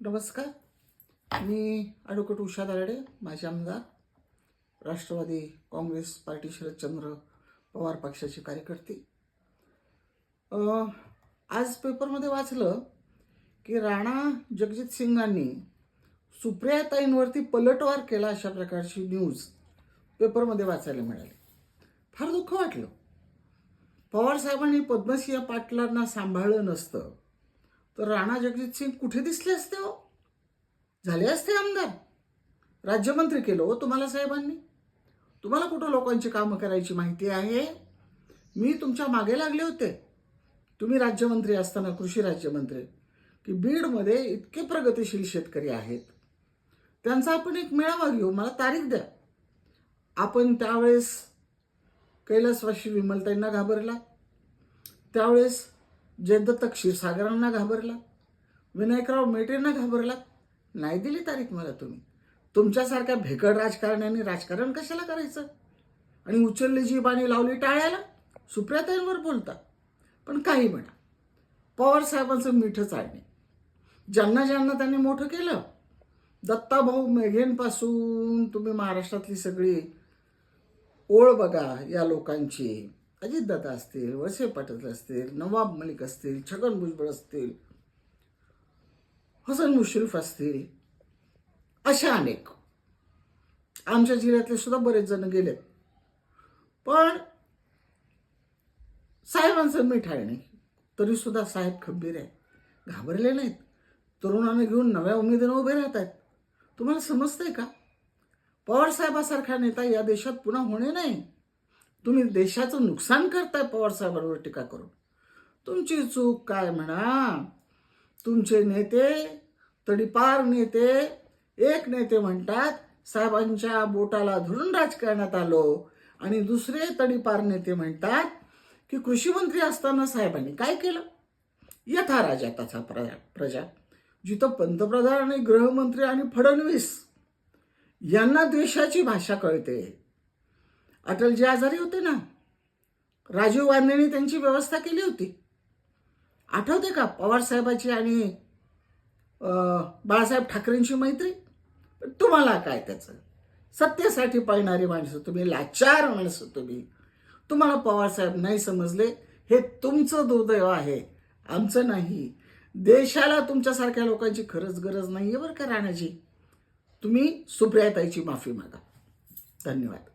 नमस्कार. मी ॲडव्होकेट उषा दारडे, माजी आमदार, राष्ट्रवादी काँग्रेस पार्टी, शरदचंद्र पवार पक्षाची कार्यकर्ती. आज पेपरमध्ये वाचलं की राणा जगजित सिंगांनी सुप्रियाताईंवरती पलटवार केला, अशा प्रकारची न्यूज पेपरमध्ये वाचायला मिळाली. फार दुःख वाटलं. पवारसाहेबांनी पद्मसिंह पाटलांना सांभाळलं नसतं तर राणा जगजित सिंग कुठे दिसले असते हो? झाले असते आमदार, राज्यमंत्री केलं हो तुम्हाला साहेबांनी. तुम्हाला कुठं लोकांची कामं करायची माहिती आहे? मी तुमच्या मागे लागले होते, तुम्ही राज्यमंत्री असताना, कृषी राज्यमंत्री, की बीडमध्ये इतके प्रगतिशील शेतकरी आहेत, त्यांचा आपण एक मेळावा घेऊ, मला तारीख द्या. आपण त्यावेळेस कैलासवासी विमलताईंना घाबरला, त्यावेळेस जयदत्त क्षीरसागरांना घाबरला, विनायकराव मेटेंना घाबरला. नाही दिली तारीख मला तुम्ही. तुमच्यासारख्या भेकड राजकारण्यांनी राजकारण कशाला करायचं? आणि उचलली जी बाणी लावली टाळ्याला, सुप्रियाताईंवर बोलता. पण काही म्हणा, पवारसाहेबांचं मिठं चाळणे, ज्यांना ज्यांना त्यांनी मोठं केलं, दत्ताभाऊ मेघेंपासून तुम्ही महाराष्ट्रातली सगळी ओळ बघा या लोकांची. अजितदादा असतील, वळसे पाटील असतील, नवाब मलिक असतील, छगन भुजबळ असतील, हसन मुश्रीफ असतील, अशा अनेक आमच्या जिल्ह्यातले सुद्धा बरेच जण गेलेत. पण साहेबांचं मीठ आहे नाही, तरी सुद्धा साहेब खंबीर आहे, घाबरले नाहीत. तरुणांना घेऊन नव्या उमेदीने उभे राहत आहेत. तुम्हाला समजतंय का? पवारसाहेबासारखा नेता या देशात पुन्हा होणे नाही. तुम्ही देशाचं नुकसान करताय पवारसाहेबांवर टीका करून. तुमची चूक काय म्हणा? तुमचे नेते, तडीपार नेते, एक नेते म्हणतात साहेबांच्या बोटाला धरून राजकारणात आलो, आणि दुसरे तडीपार नेते म्हणतात की कृषी मंत्री असताना साहेबांनी काय केलं? यथा राजा तथा प्रजा. जिथं पंतप्रधान आणि गृहमंत्री आणि फडणवीस यांना द्वेषाची भाषा कळते. अटलजी आजारी होते ना, राजीव गांधींनी त्यांची व्यवस्था केली होती. आठवते का पवारसाहेबाची आणि बाळासाहेब ठाकरेंची मैत्री? तुम्हाला काय त्याचं? सत्तेसाठी पळणारी माणसं तुम्ही, लाचार माणसं तुम्ही. तुम्हाला पवारसाहेब नाही समजले, हे तुमचं दुर्दैव आहे, आमचं नाही. देशाला तुमच्यासारख्या लोकांची खरंच गरज नाही आहे बरं का राणाजी. तुम्ही सुप्रियाताईची माफी मागा. धन्यवाद.